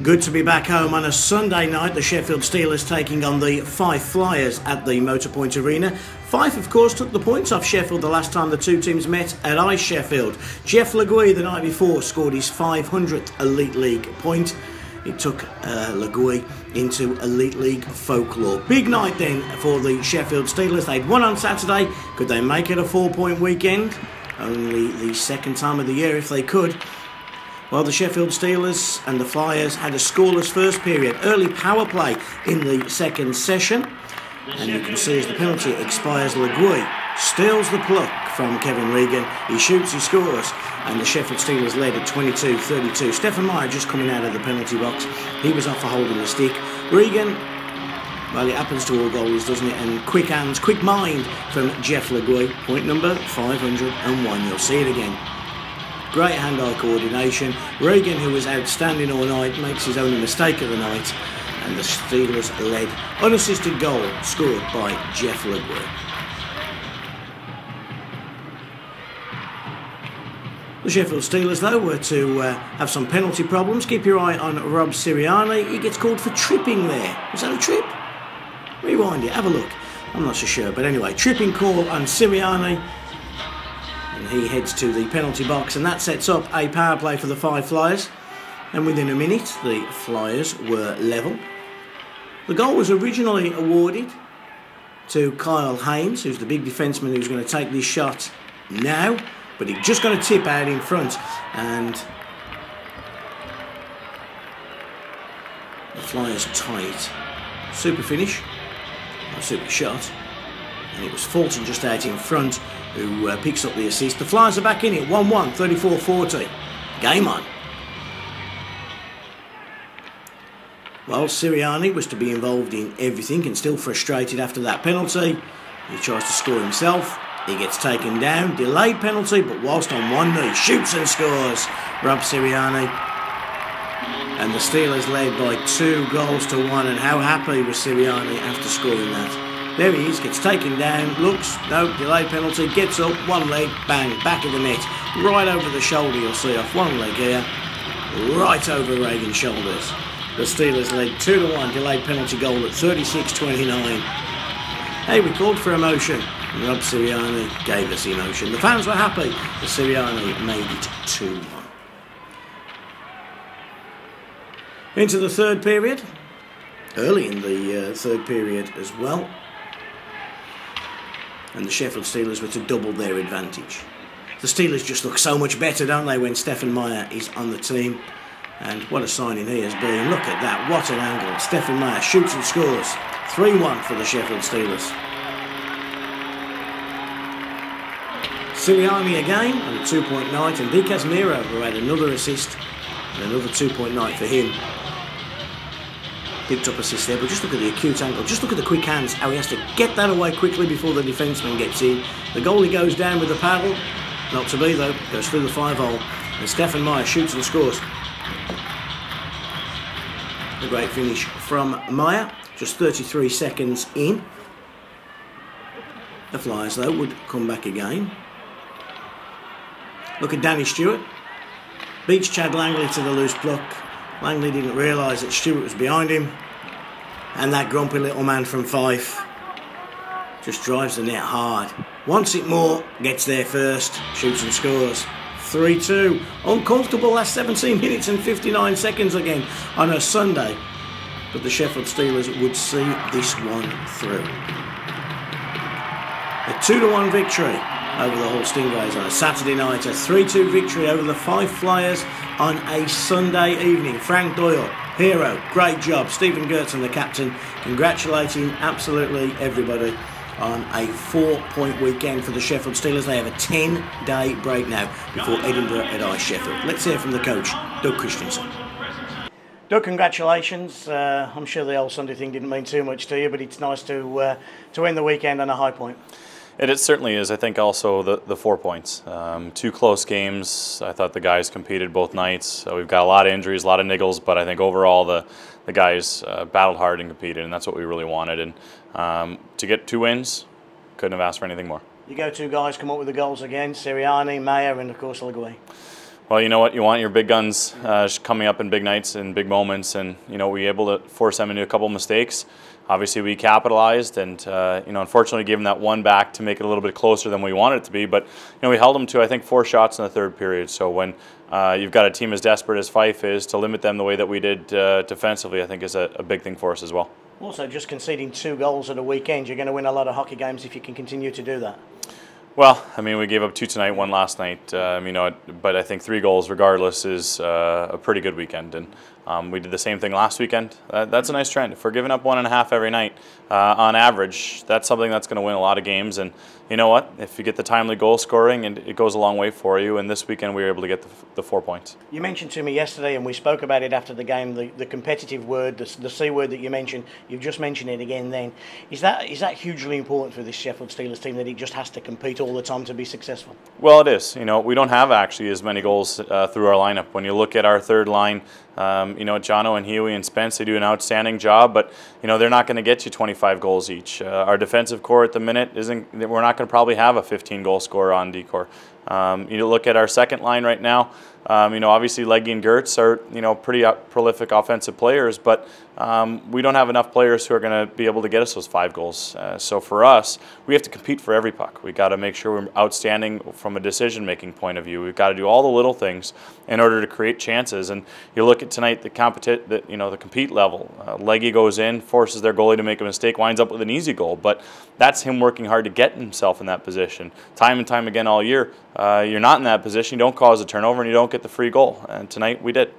Good to be back home on a Sunday night. The Sheffield Steelers taking on the Fife Flyers at the Motorpoint Arena. Fife, of course, took the points off Sheffield the last time the two teams met at EIHL Sheffield. Jeff Le Guy, the night before, scored his 500th Elite League point. It took Le Guy into Elite League folklore. Big night then for the Sheffield Steelers. They'd won on Saturday. Could they make it a 4-point weekend? Only the second time of the year if they could. Well, the Sheffield Steelers and the Flyers had a scoreless first period. Early power play in the second session. And you can see as the penalty expires, Le Guy steals the pluck from Kevin Regan. He shoots, he scores. And the Sheffield Steelers led at 22-32. Stefan Meyer just coming out of the penalty box. He was off for holding the stick. Regan, well, it happens to all goalies, doesn't it? And quick hands, quick mind from Jeff Le Guy. Point number 501. You'll see it again. Great hand-eye coordination. Regan, who was outstanding all night, makes his only mistake of the night. And the Steelers led. Unassisted goal scored by Jeff Le Guy. The Sheffield Steelers, though, were to have some penalty problems. Keep your eye on Rob Sirianni. He gets called for tripping there. Was that a trip? Rewind it, have a look. I'm not so sure. But anyway, tripping call on Sirianni. And he heads to the penalty box, and that sets up a power play for the Fife Flyers. And within a minute, the Flyers were level. The goal was originally awarded to Kyle Haynes, who's the big defenseman who's going to take this shot now. But he's just going to tip out in front. And the Flyers tight. Super finish. A super shot. And it was Fulton just out in front who picks up the assist. The Flyers are back in it, 1-1, 34-40. Game on. Well, Sirianni was to be involved in everything and still frustrated after that penalty. He tries to score himself. He gets taken down. Delayed penalty, but whilst on one knee, shoots and scores. Rob Sirianni. And the Steelers led by 2-1. And how happy was Sirianni after scoring that? There he is, gets taken down, looks, no, delayed penalty, gets up, one leg, bang, back of the net, right over the shoulder, you'll see off one leg here, right over Reagan's shoulders. The Steelers led 2-1, delayed penalty goal at 36-29. Hey, we called for emotion, and Rob Sirianni gave us emotion. The fans were happy, the Sirianni made it 2-1. Into the third period, early in the third period as well. And the Sheffield Steelers were to double their advantage. The Steelers just look so much better, don't they, when Stefan Meyer is on the team. And what a signing he has been. Look at that, what an angle. Stefan Meyer shoots and scores. 3-1 for the Sheffield Steelers. Sirianni again on a 2-point night. And Di Casemiro, who had another assist and another 2-point night for him. Picked up assist there, but just look at the acute angle. Just look at the quick hands, how he has to get that away quickly before the defenseman gets in. The goalie goes down with the paddle. Not to be, though. Goes through the 5-hole. And Stefan Meyer shoots and scores. A great finish from Meyer. Just 33 seconds in. The Flyers, though, would come back again. Look at Danny Stewart. Beats Chad Langley to the loose pluck. Langley didn't realise that Stewart was behind him. And that grumpy little man from Fife just drives the net hard. Wants it more, gets there first, shoots and scores. 3-2. Uncomfortable last 17 minutes and 59 seconds again on a Sunday. But the Sheffield Steelers would see this one through. A 2-1 victory over the Hull Stingrays on a Saturday night. A 3-2 victory over the Fife Flyers on a Sunday evening. Frank Doyle, hero, great job. Stephen Gertzen, the captain, congratulating absolutely everybody on a 4-point weekend for the Sheffield Steelers. They have a 10-day break now before Edinburgh at EIHL Sheffield. Let's hear from the coach, Doug Christiansen. Doug, congratulations. I'm sure the old Sunday thing didn't mean too much to you, but it's nice to end the weekend on a high point. It certainly is. I think also the 4 points. 2 close games. I thought the guys competed both nights. We've got a lot of injuries, a lot of niggles, but I think overall the guys battled hard and competed, and that's what we really wanted. And to get 2 wins, couldn't have asked for anything more. Your go-to guys come up with the goals again, Sirianni, Meyer, and of course Le Guy. Well, you know what? You want your big guns coming up in big nights and big moments, and we were able to force them into a couple of mistakes. Obviously, we capitalized, and unfortunately, gave them that one back to make it a little bit closer than we wanted it to be. But we held them to, I think, 4 shots in the third period. So when you've got a team as desperate as Fife is, to limit them the way that we did defensively, I think is a big thing for us as well. Also, just conceding 2 goals at a weekend, you're going to win a lot of hockey games if you can continue to do that. Well, I mean, we gave up 2 tonight, 1 last night, but I think 3 goals regardless is a pretty good weekend. And we did the same thing last weekend. That's a nice trend. If we're giving up 1.5 every night, on average, that's something that's going to win a lot of games. And you know what? If you get the timely goal scoring, and it goes a long way for you. And this weekend, we were able to get the 4 points. You mentioned to me yesterday, and we spoke about it after the game, the competitive word, the C word that you mentioned. You've just mentioned it again then. Is that hugely important for this Sheffield Steelers team, that it just has to compete all the time to be successful? Well, it is. We don't have actually as many goals through our lineup. When you look at our third line, Jono and Huey and Spence, they do an outstanding job, but they're not going to get you 25 goals each. Our defensive core at the minute we're not going to probably have a 15-goal scorer on D-core. You look at our second line right now. Obviously Leggy and Gertz are pretty prolific offensive players, but we don't have enough players who are going to be able to get us those 5 goals. So for us, we have to compete for every puck. We got to make sure we're outstanding from a decision-making point of view. We've got to do all the little things in order to create chances. And you look at tonight, the compete level. Leggy goes in, forces their goalie to make a mistake, winds up with an easy goal, but that's him working hard to get himself in that position. Time and time again all year, you're not in that position, you don't cause a turnover, and you don't get the free goal. And tonight we did.